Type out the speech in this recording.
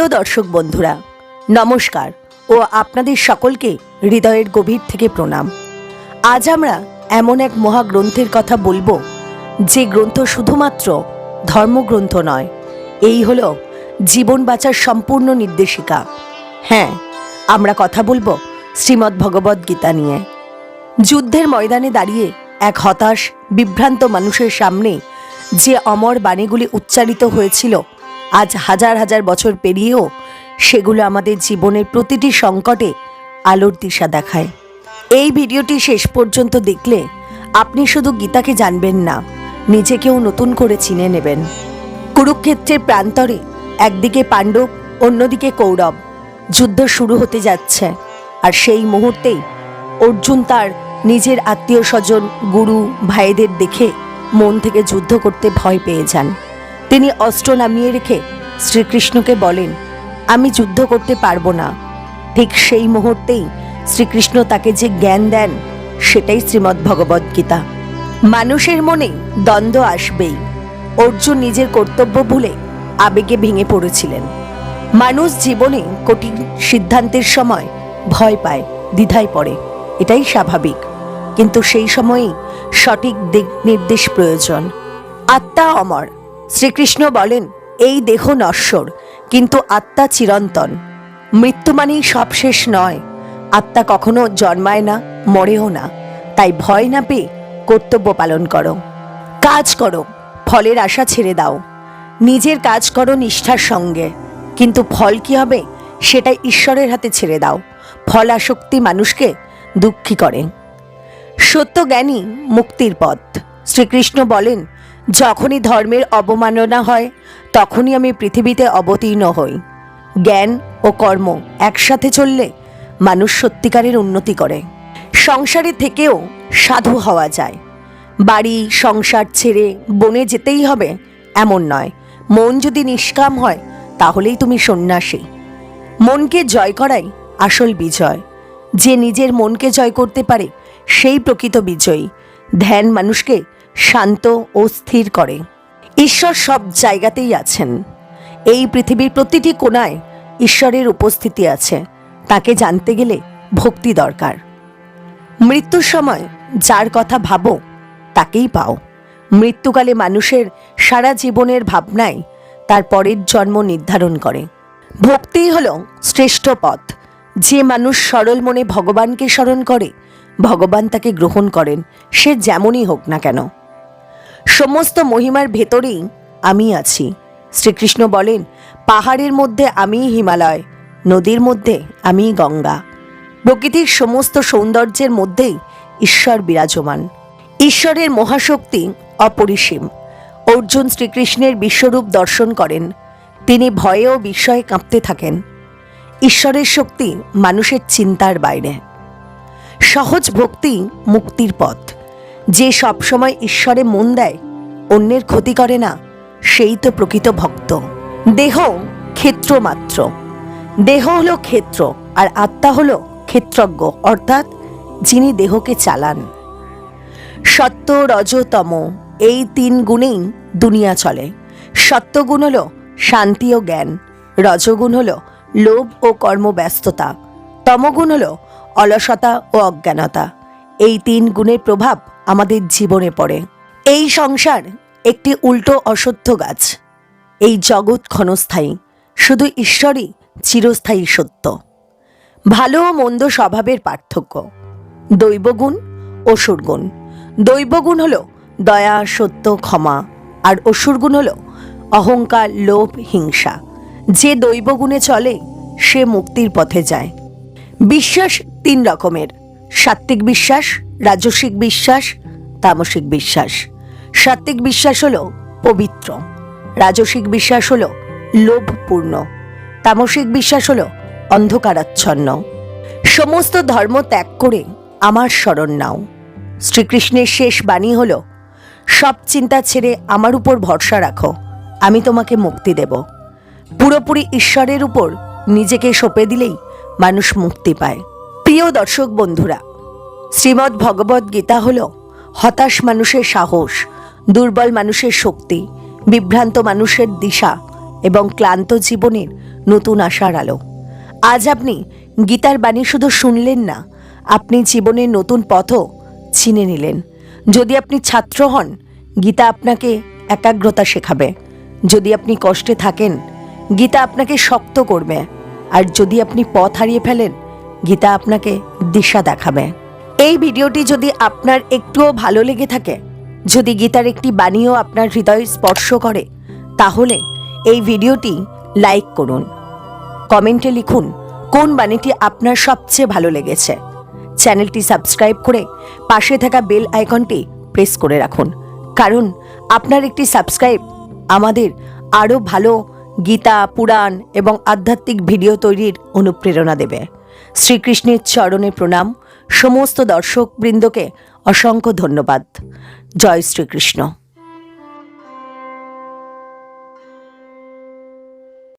প্রিয় দর্শক বন্ধুরা, নমস্কার ও আপনাদের সকলকে হৃদয়ের গভীর থেকে প্রণাম। আজ আমরা এমন এক মহাগ্রন্থের কথা বলবো, যে গ্রন্থ শুধুমাত্র ধর্মগ্রন্থ নয়, এই হলো জীবন বাঁচার সম্পূর্ণ নির্দেশিকা। হ্যাঁ, আমরা কথা বলবো শ্রীমদ্ ভগবদ্ গীতা নিয়ে। যুদ্ধের ময়দানে দাঁড়িয়ে এক হতাশ বিভ্রান্ত মানুষের সামনে যে অমর বাণীগুলি উচ্চারিত হয়েছিল, আজ হাজার হাজার বছর পেরিয়েও সেগুলো আমাদের জীবনের প্রতিটি সংকটে আলোর দিশা দেখায়। এই ভিডিওটি শেষ পর্যন্ত দেখলে আপনি শুধু গীতাকে জানবেন না, নিজেকেও নতুন করে চিনে নেবেন। কুরুক্ষেত্রের প্রান্তরে একদিকে পাণ্ডব, অন্যদিকে কৌরব। যুদ্ধ শুরু হতে যাচ্ছে, আর সেই মুহূর্তেই অর্জুন তার নিজের আত্মীয় স্বজন, গুরু, ভাইদের দেখে মন থেকে যুদ্ধ করতে ভয় পেয়ে যান। তিনি অস্ত্র নামিয়ে রেখে শ্রীকৃষ্ণকে বলেন, আমি যুদ্ধ করতে পারবো না। ঠিক সেই মুহূর্তেই শ্রীকৃষ্ণ তাকে যে জ্ঞান দেন, সেটাই শ্রীমদ্ ভগবদ্ গীতা। মানুষের মনে দ্বন্দ্ব আসবেই। অর্জুন নিজের কর্তব্য ভুলে আবেগে ভেঙে পড়েছিলেন। মানুষ জীবনে কঠিন সিদ্ধান্তের সময় ভয় পায়, দ্বিধায় পড়ে, এটাই স্বাভাবিক। কিন্তু সেই সময়ই সঠিক দিক নির্দেশ প্রয়োজন। আত্মা অমর। শ্রীকৃষ্ণ বলেন, এই দেহ নশ্বর, কিন্তু আত্মা চিরন্তন। মৃত্যু মানেই সব শেষ নয়। আত্মা কখনো জন্মায় না, মরেও না। তাই ভয় না পেয়ে কর্তব্য পালন করো, কাজ করো, ফলের আশা ছেড়ে দাও। নিজের কাজ করো নিষ্ঠার সঙ্গে, কিন্তু ফল কি হবে সেটা ঈশ্বরের হাতে ছেড়ে দাও। ফল আসক্তি মানুষকে দুঃখী করে। সত্যজ্ঞানী মুক্তির পথ। শ্রীকৃষ্ণ বলেন, যখনই ধর্মের অবমাননা হয়, তখনই আমি পৃথিবীতে অবতীর্ণ হই। জ্ঞান ও কর্ম একসাথে চললে মানুষ সত্যিকারের উন্নতি করে। সংসারে থেকেও সাধু হওয়া যায়। বাড়ি সংসার ছেড়ে বনে যেতেই হবে এমন নয়। মন যদি নিষ্কাম হয়, তাহলেই তুমি সন্ন্যাসী। মনকে জয় করাই আসল বিজয়। যে নিজের মনকে জয় করতে পারে, সেই প্রকৃত বিজয়ী। ধ্যান মানুষকে শান্ত ও স্থির করে। ঈশ্বর সব জায়গাতেই আছেন। এই পৃথিবীর প্রতিটি কোণায় ঈশ্বরের উপস্থিতি আছে। তাকে জানতে গেলে ভক্তি দরকার। মৃত্যুর সময় যার কথা ভাবো, তাকেই পাও। মৃত্যুকালে মানুষের সারা জীবনের ভাবনায় তার পরের জন্ম নির্ধারণ করে। ভক্তি হলো শ্রেষ্ঠ পথ। যে মানুষ সরল মনে ভগবানকে স্মরণ করে, ভগবান তাকে গ্রহণ করেন, সে যেমনই হোক না কেন। সমস্ত মহিমার ভেতরেই আমি আছি। শ্রীকৃষ্ণ বলেন, পাহাড়ের মধ্যে আমিই হিমালয়, নদীর মধ্যে আমিই গঙ্গা। প্রকৃতির সমস্ত সৌন্দর্যের মধ্যেই ঈশ্বর বিরাজমান। ঈশ্বরের মহাশক্তি অপরিসীম। অর্জুন শ্রীকৃষ্ণের বিশ্বরূপ দর্শন করেন। তিনি ভয়ে ও বিস্ময়ে কাঁপতে থাকেন। ঈশ্বরের শক্তি মানুষের চিন্তার বাইরে। সহজ ভক্তি মুক্তির পথ। যে সবসময় ঈশ্বরে মন দেয়, অন্যের ক্ষতি করে না, সেই তো প্রকৃত ভক্ত। দেহ ক্ষেত্র মাত্র। দেহ হলো ক্ষেত্র, আর আত্মা হলো ক্ষেত্রজ্ঞ, অর্থাৎ যিনি দেহকে চালান। সত্য, রজ, তম, এই তিন গুণেই দুনিয়া চলে। সত্যগুণ হলো শান্তি ও জ্ঞান, রজগুণ হলো লোভ ও কর্মব্যস্ততা, তমগুণ হলো অলসতা ও অজ্ঞানতা। এই তিন গুণের প্রভাব আমাদের জীবনে পড়ে। এই সংসার একটি উল্টো অসত্য গাছ। এই জগৎ ক্ষণস্থায়ী, শুধু ঈশ্বরই চিরস্থায়ী সত্য। ভালো ও মন্দ স্বভাবের পার্থক্য। দৈবগুণ, অসুরগুণ। দৈবগুণ হলো দয়া, সত্য, ক্ষমা, আর অসুরগুণ হলো অহংকার, লোভ, হিংসা। যে দৈবগুণে চলে, সে মুক্তির পথে যায়। বিশ্বাস তিন রকমের: সাত্ত্বিক বিশ্বাস, রাজসিক বিশ্বাস, তামসিক বিশ্বাস। সাত্ত্বিক বিশ্বাস হলো পবিত্র, রাজসিক বিশ্বাস হলো লোভপূর্ণ, তামসিক বিশ্বাস হলো অন্ধকারাচ্ছন্ন। সমস্ত ধর্ম ত্যাগ করে আমার শরণ নাও। শ্রীকৃষ্ণের শেষ বাণী হলো, সব চিন্তা ছেড়ে আমার উপর ভরসা রাখো, আমি তোমাকে মুক্তি দেব। পুরোপুরি ঈশ্বরের উপর নিজেকে সঁপে দিলেই মানুষ মুক্তি পায়। প্রিয় দর্শক বন্ধুরা, শ্রীমদ্ ভগবদ্ গীতা হলো হতাশ মানুষের সাহস, দুর্বল মানুষের শক্তি, বিভ্রান্ত মানুষের দিশা এবং ক্লান্ত জীবনের নতুন আশার আলো। আজ আপনি গীতার বাণী শুধু শুনলেন না, আপনি জীবনের নতুন পথও চিনে নিলেন। যদি আপনি ছাত্র হন, গীতা আপনাকে একাগ্রতা শেখাবে। যদি আপনি কষ্টে থাকেন, গীতা আপনাকে শক্ত করবে। আর যদি আপনি পথ হারিয়ে ফেলেন, গীতা আপনাকে দিশা দেখাবে। এই ভিডিওটি যদি আপনার একটুও ভালো লেগে থাকে, যদি গীতার একটি বাণীও আপনার হৃদয় স্পর্শ করে, তাহলে এই ভিডিওটি লাইক করুন। কমেন্টে লিখুন কোন বাণীটি আপনার সবচেয়ে ভালো লেগেছে। চ্যানেলটি সাবস্ক্রাইব করে পাশে থাকা বেল আইকনটি প্রেস করে রাখুন, কারণ আপনার একটি সাবস্ক্রাইব আমাদের আরও ভালো গীতা, পুরাণ এবং আধ্যাত্মিক ভিডিও তৈরির অনুপ্রেরণা দেবে। শ্রীকৃষ্ণের চরণে প্রণাম। সমস্ত দর্শকবৃন্দকে অসংখ্য ধন্যবাদ। জয় শ্রীকৃষ্ণ।